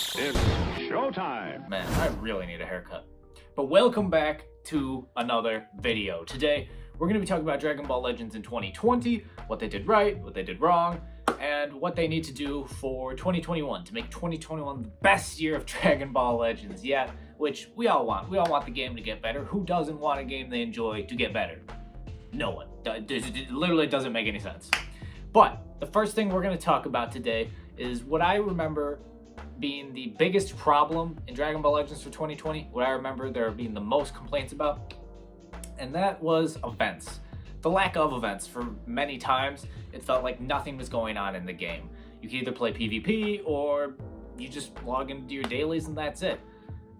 It's showtime. Man, I really need a haircut. But welcome back to another video. Today, we're going to be talking about Dragon Ball Legends in 2020, what they did right, what they did wrong, and what they need to do for 2021 to make 2021 the best year of Dragon Ball Legends yet, which we all want. We all want the game to get better. Who doesn't want a game they enjoy to get better? No one. It literally doesn't make any sense. But the first thing we're going to talk about today is what I remember being the biggest problem in Dragon Ball Legends for 2020, what I remember there being the most complaints about, and that was events. The lack of events. For many times, it felt like nothing was going on in the game. You could either play PvP or you just log into your dailies and that's it.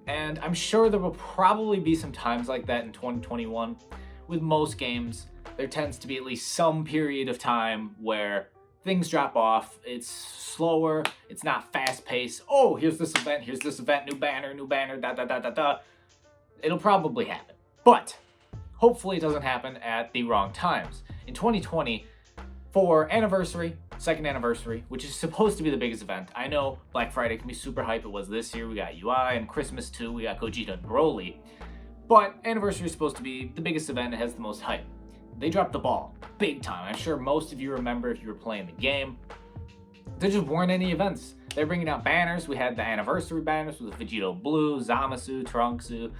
And I'm sure there will probably be some times like that in 2021. With most games, there tends to be at least some period of time where things drop off. It's slower. It's not fast paced. Oh, here's this event, new banner, da. It'll probably happen. But hopefully it doesn't happen at the wrong times. In 2020, for anniversary, second anniversary, which is supposed to be the biggest event. I know Black Friday can be super hype. It was this year. We got UI, and Christmas too. We got Gogeta and Broly. But anniversary is supposed to be the biggest event. It has the most hype. They dropped the ball big time. I'm sure most of you remember if you were playing the game. There just weren't any events. They're bringing out banners. We had the anniversary banners with Vegito Blue, Zamasu, Trunksu,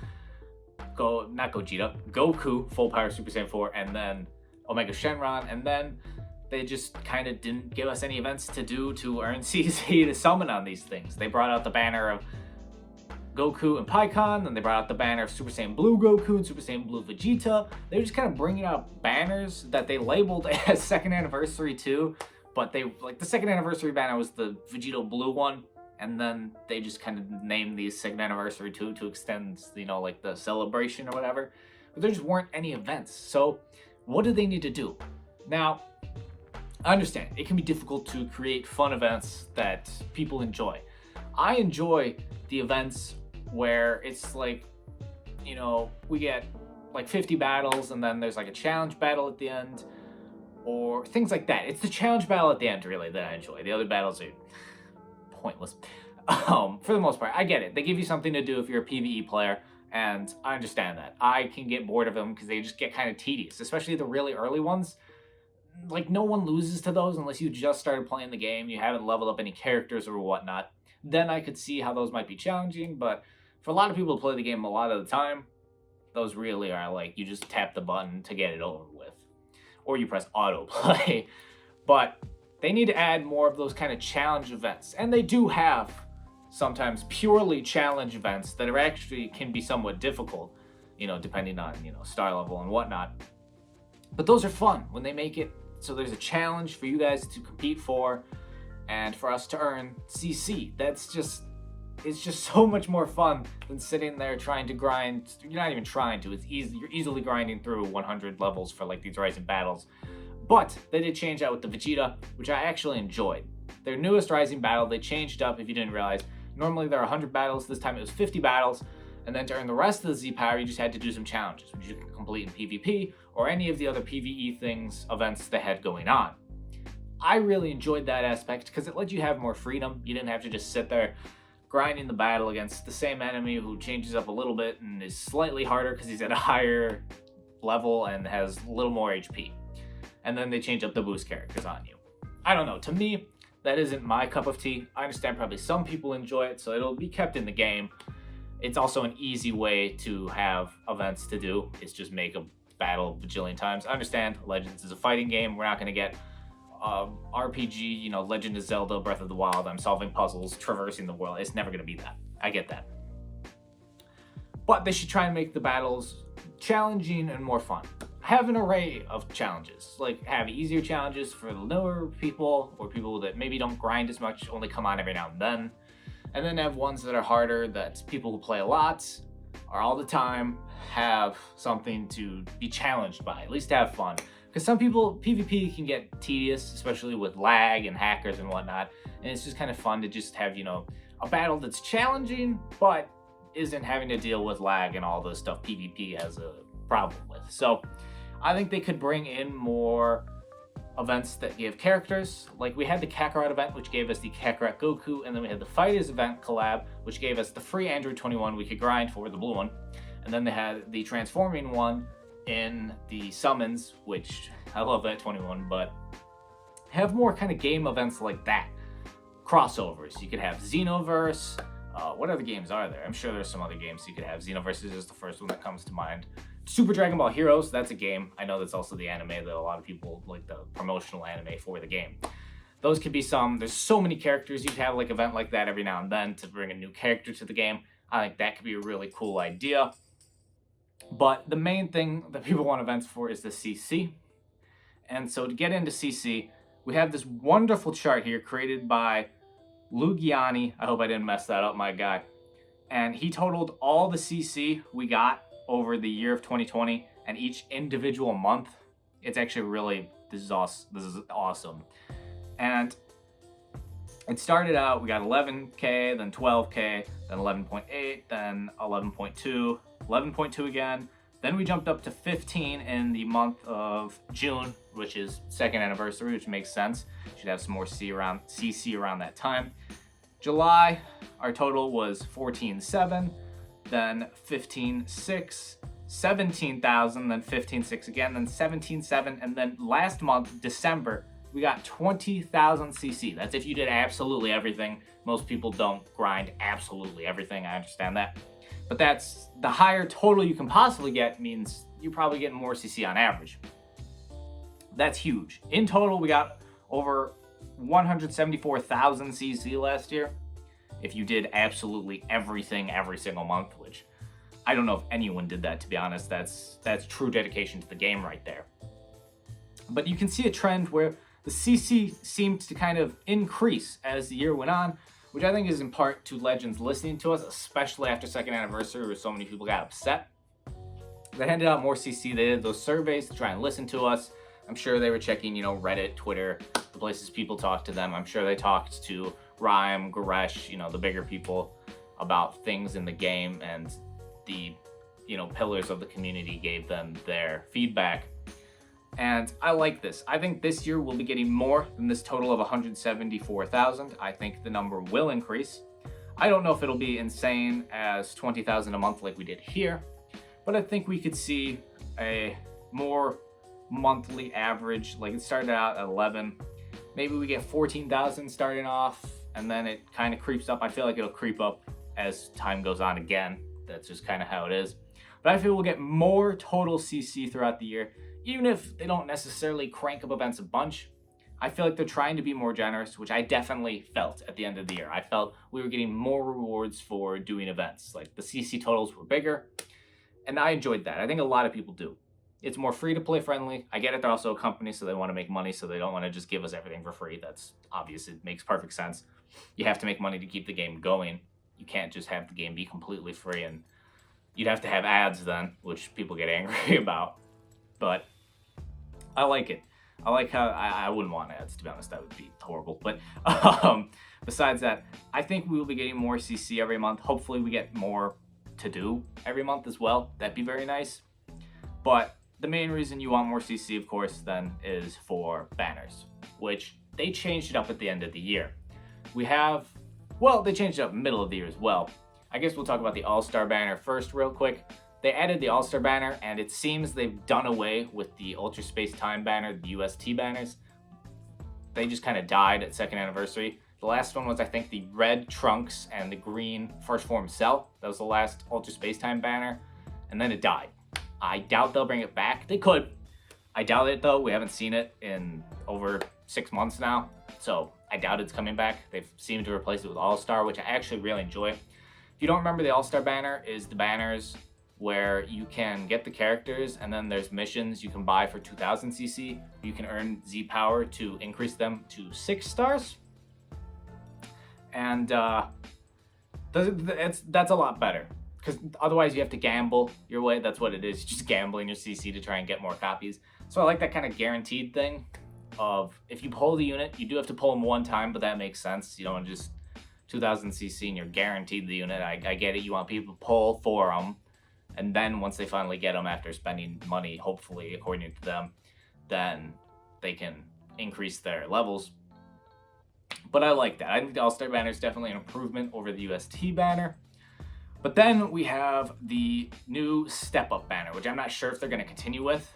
Goku, Full Power Super Saiyan 4, and then Omega Shenron. And then they just kind of didn't give us any events to do to earn CC to summon on these things. They brought out the banner of Goku and Pikkon, then they brought out the banner of Super Saiyan Blue Goku and Super Saiyan Blue Vegeta. They were just kind of bringing out banners that they labeled as second anniversary too, but they, like, the second anniversary banner was the Vegito Blue one, and then they just kind of named these second anniversary too to extend, you know, like the celebration or whatever. But there just weren't any events. So what do they need to do? Now, I understand it can be difficult to create fun events that people enjoy. I enjoy the events where it's like, you know, we get like 50 battles and then there's like a challenge battle at the end or things like that. It's the challenge battle at the end really that I enjoy. The other battles are pointless. For the most part, I get it. They give you something to do if you're a PvE player, and I understand that. I can get bored of them because they just get kind of tedious, especially the really early ones. Like, no one loses to those unless you just started playing the game, you haven't leveled up any characters or whatnot. Then I could see how those might be challenging, but for a lot of people who play the game a lot of the time, those really are like, you just tap the button to get it over with. Or you press autoplay. But they need to add more of those kind of challenge events. And they do have sometimes purely challenge events that are actually can be somewhat difficult, you know, depending on, you know, star level and whatnot. But those are fun when they make it so there's a challenge for you guys to compete for and for us to earn CC. It's just so much more fun than sitting there trying to grind. You're not even trying to. It's easy. You're easily grinding through 100 levels for like these Rising battles. But they did change that with the Vegeta, which I actually enjoyed. Their newest Rising battle, they changed up if you didn't realize. Normally there are 100 battles. This time it was 50 battles. And then to earn the rest of the Z Power, you just had to do some challenges, which you can complete in PvP or any of the other PvE events they had going on. I really enjoyed that aspect because it let you have more freedom. You didn't have to just sit there grinding the battle against the same enemy who changes up a little bit and is slightly harder because he's at a higher level and has a little more HP. And then they change up the boost characters on you. I don't know, to me, that isn't my cup of tea. I understand probably some people enjoy it, so it'll be kept in the game. It's also an easy way to have events to do. It's just make a battle a bajillion times. I understand Legends is a fighting game. We're not going to get RPG, you know, Legend of Zelda, Breath of the Wild. I'm solving puzzles, traversing the world. It's never going to be that. I get that. But they should try and make the battles challenging and more fun. Have an array of challenges. Like, have easier challenges for the newer people or people that maybe don't grind as much, only come on every now and then. And then have ones that are harder, that people who play a lot or all the time have something to be challenged by, at least have fun. Because some people, PvP can get tedious, especially with lag and hackers and whatnot. And it's just kind of fun to just have, you know, a battle that's challenging, but isn't having to deal with lag and all the stuff PvP has a problem with. So I think they could bring in more events that gave characters. Like we had the Kakarot event, which gave us the Kakarot Goku, and then we had the Fighters event collab, which gave us the free Android 21 we could grind for, the blue one. And then they had the Transforming one in the Summons, which I love that 21, but have more kind of game events like that. Crossovers. You could have Xenoverse. What other games are there? I'm sure there's some other games you could have. Xenoverse is just the first one that comes to mind. Super Dragon Ball Heroes, that's a game. I know that's also the anime that a lot of people like, the promotional anime for the game. Those could be some. There's so many characters. You could have like an event like that every now and then to bring a new character to the game. I think that could be a really cool idea. But the main thing that people want events for is the CC. And so to get into CC, we have this wonderful chart here created by Lugiani. I hope I didn't mess that up, my guy. And he totaled all the CC we got over the year of 2020 and each individual month. It's actually really, this is awesome. And it started out, we got 11K, then 12K, then 11.8, then 11.2, 11.2 again. Then we jumped up to 15 in the month of June, which is second anniversary, which makes sense. Should have some more CC around that time. July, our total was 14.7, then 15.6, 17,000, then 15.6 again, then 17.7, and then last month, December, we got 20,000 CC. That's if you did absolutely everything. Most people don't grind absolutely everything, I understand that. But that's the higher total you can possibly get means you're probably getting more CC on average. That's huge. In total, we got over 174,000 CC last year. If you did absolutely everything every single month, which I don't know if anyone did that, to be honest. That's true dedication to the game right there. But you can see a trend where the CC seemed to kind of increase as the year went on, which I think is in part to Legends listening to us, especially after second anniversary where so many people got upset. They handed out more CC. They did those surveys to try and listen to us. I'm sure they were checking, Reddit, Twitter, the places people talk to them. I'm sure they talked to Rhyme, Goresh, the bigger people about things in the game, and the, pillars of the community gave them their feedback. And I like this. I think this year we'll be getting more than this total of 174,000. I think the number will increase. I don't know if it'll be insane as 20,000 a month like we did here, but I think we could see a more monthly average. Like it started out at 11. Maybe we get 14,000 starting off, and then it kind of creeps up. I feel like it'll creep up as time goes on again. That's just kind of how it is. But I feel we'll get more total CC throughout the year. Even if they don't necessarily crank up events a bunch, I feel like they're trying to be more generous, which I definitely felt at the end of the year. I felt we were getting more rewards for doing events. Like the CC totals were bigger, and I enjoyed that. I think a lot of people do. It's more free-to-play friendly. I get it, they're also a company, so they want to make money, so they don't want to just give us everything for free. That's obvious. It makes perfect sense. You have to make money to keep the game going. You can't just have the game be completely free, and you'd have to have ads then, which people get angry about. But I like it. I like how I wouldn't want ads, to be honest. That would be horrible. But besides that, I think we will be getting more CC every month. Hopefully we get more to do every month as well. That'd be very nice. But the main reason you want more CC, of course, then is for banners, which they changed it up at the end of the year. They changed it up middle of the year as well. I guess we'll talk about the All-Star banner first real quick. They added the All-Star banner, and it seems they've done away with the Ultra Space Time banner, the UST banners. They just kind of died at second anniversary. The last one was, I think, the red Trunks and the green First Form Cell. That was the last Ultra Space Time banner, and then it died. I doubt they'll bring it back. They could. I doubt it, though. We haven't seen it in over 6 months now, so I doubt it's coming back. They've seemed to replace it with All-Star, which I actually really enjoy. If you don't remember, the All-Star banner is the banners where you can get the characters, and then there's missions you can buy for 2,000 CC. You can earn Z power to increase them to 6 stars. And that's a lot better, because otherwise you have to gamble your way. That's what it is. You're just gambling your CC to try and get more copies. So I like that kind of guaranteed thing of, if you pull the unit, you do have to pull them one time, but that makes sense. You don't want to just 2,000 CC and you're guaranteed the unit. I get it. You want people to pull for them. And then once they finally get them after spending money, hopefully, according to them, then they can increase their levels. But I like that. I think the All-Star banner is definitely an improvement over the UST banner. But then we have the new step-up banner, which I'm not sure if they're going to continue with.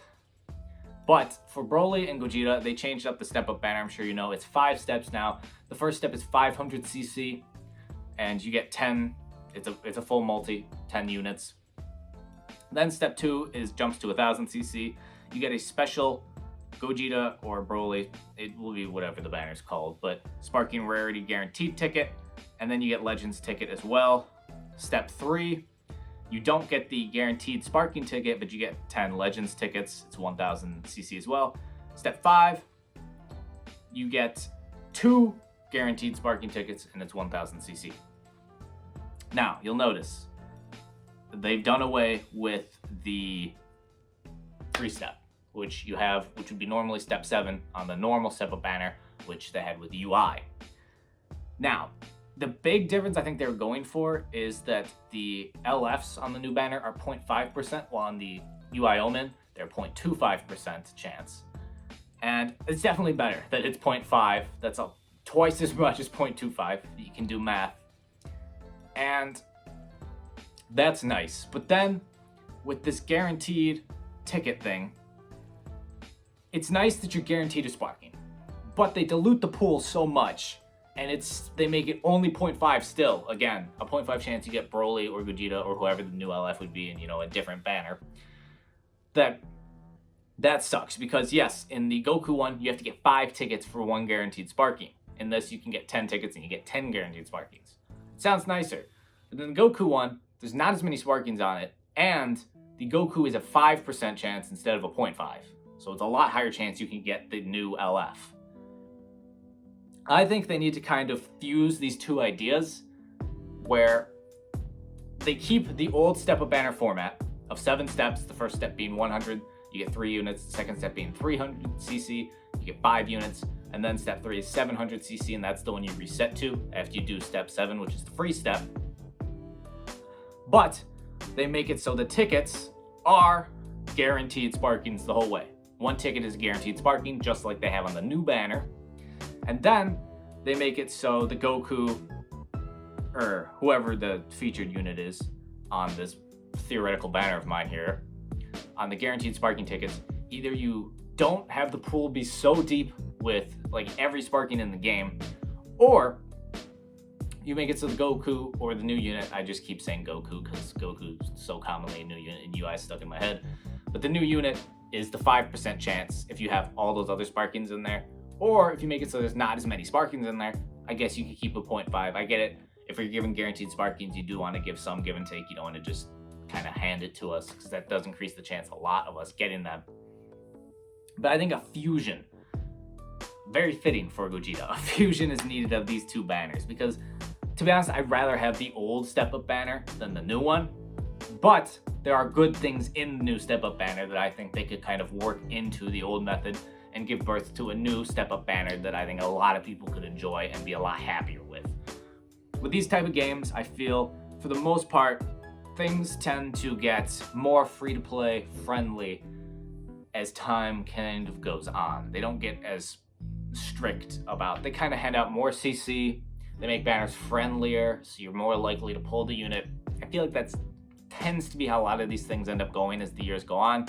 But for Broly and Gogeta, they changed up the step-up banner. I'm sure you know. It's 5 steps now. The first step is 500cc, and you get 10. It's a full multi, 10 units. Then step 2 jumps to 1000cc. You get a special Gogeta or Broly, it will be whatever the banner's called, but Sparking Rarity Guaranteed ticket, and then you get Legends ticket as well. Step 3, you don't get the guaranteed Sparking ticket, but you get 10 Legends tickets. It's 1000cc as well. Step 5, you get 2 guaranteed Sparking tickets, and it's 1000cc. Now, you'll notice they've done away with the 3-step, which would be normally step 7 on the normal step-up banner, which they had with UI. Now, the big difference I think they were going for is that the LFs on the new banner are 0.5%, while on the UI Omen, they're 0.25% chance. And it's definitely better that it's 0.5. That's twice as much as 0.25. You can do math. And that's nice. But then, with this guaranteed ticket thing, it's nice that you're guaranteed a Sparking, but they dilute the pool so much, and they make it only 0.5 still. Again, a 0.5 chance you get Broly or Gogeta or whoever the new LF would be in, a different banner. That sucks, because yes, in the Goku one, you have to get 5 tickets for 1 guaranteed Sparking. In this, you can get 10 tickets and you get 10 guaranteed Sparkings. It sounds nicer. But in the Goku one, there's not as many Sparkings on it, and the Goku is a 5% chance instead of a 0.5. So it's a lot higher chance you can get the new LF. I think they need to kind of fuse these two ideas where they keep the old step-up banner format of 7 steps, the first step being 100, you get 3 units, the second step being 300cc, you get 5 units, and then step 3 is 700cc, and that's the one you reset to after you do step 7, which is the free step. But they make it so the tickets are guaranteed Sparkings the whole way. 1 ticket is guaranteed Sparking, just like they have on the new banner. And then they make it so the Goku, or whoever the featured unit is on this theoretical banner of mine here, on the guaranteed Sparking tickets, either you don't have the pool be so deep with like every Sparking in the game, or you make it so the Goku or the new unit, I just keep saying Goku because Goku's so commonly a new unit and UI is stuck in my head, but the new unit is the 5% chance if you have all those other Sparkings in there. Or if you make it so there's not as many Sparkings in there, I guess you could keep a 0.5. I get it. If you're giving guaranteed Sparkings, you do want to give some give and take. You don't want to just kind of hand it to us, because that does increase the chance a lot of us getting them. But I think a fusion, very fitting for Gogeta, a fusion is needed of these two banners, because to be honest, I'd rather have the old step-up banner than the new one. But there are good things in the new step-up banner that I think they could kind of work into the old method and give birth to a new step-up banner that I think a lot of people could enjoy and be a lot happier with. With these type of games, I feel, for the most part, things tend to get more free-to-play friendly as time kind of goes on. They don't get as strict about, they kind of hand out more CC, they make banners friendlier, so you're more likely to pull the unit. I feel like that tends to be how a lot of these things end up going as the years go on.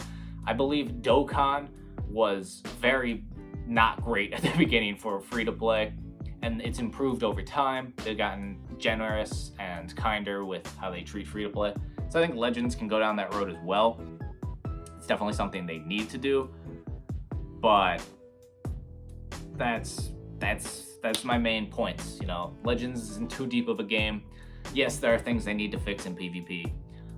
I believe Dokkan was very not great at the beginning for free-to-play, and it's improved over time. They've gotten generous and kinder with how they treat free-to-play. So I think Legends can go down that road as well. It's definitely something they need to do, but that's my main points. Legends isn't too deep of a game. Yes, there are things they need to fix in PvP.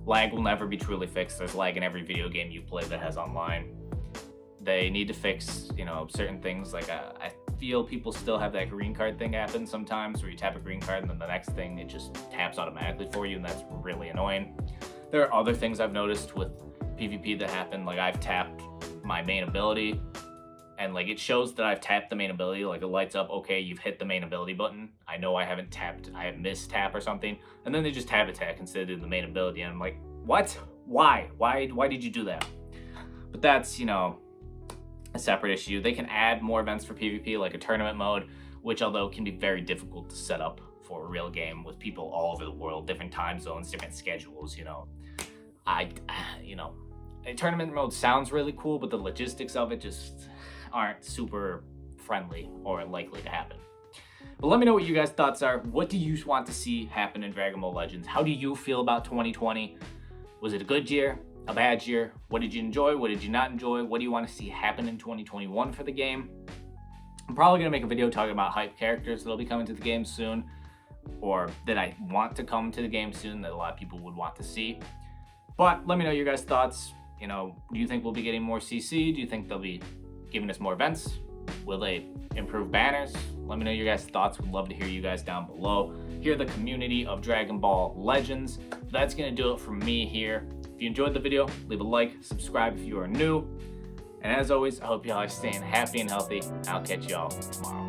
Lag will never be truly fixed. There's lag in every video game you play that has online. They need to fix, certain things. Like I feel people still have that green card thing happen sometimes, where you tap a green card and then the next thing it just taps automatically for you, and that's really annoying. There are other things I've noticed with PvP that happen. Like I've tapped my main ability, and like it shows that I've tapped the main ability. Like it lights up, okay, you've hit the main ability button. I know I haven't tapped, I have missed tap or something, and then they just tab attack instead of the main ability, and I'm like, what? Why did you do that? But that's a separate issue. They can add more events for PvP, like a tournament mode, which although can be very difficult to set up for a real game with people all over the world, different time zones, different schedules, you know. A tournament mode sounds really cool, but the logistics of it just aren't super friendly or likely to happen. But let me know what you guys' thoughts are. What do you want to see happen in Dragon Ball Legends? How do you feel about 2020? Was it a good year? A bad year? What did you enjoy? What did you not enjoy? What do you want to see happen in 2021 for the game? I'm probably going to make a video talking about hype characters that'll be coming to the game soon, or that I want to come to the game soon that a lot of people would want to see. But let me know your guys' thoughts. You know, do you think we'll be getting more CC? Do you think they'll be giving us more events? Will they improve banners? Let me know your guys' thoughts. Would love to hear you guys down below. Hear the community of Dragon Ball Legends. That's going to do it from me here. If you enjoyed the video, leave a like, subscribe if you are new. And as always, I hope y'all are staying happy and healthy. I'll catch y'all tomorrow.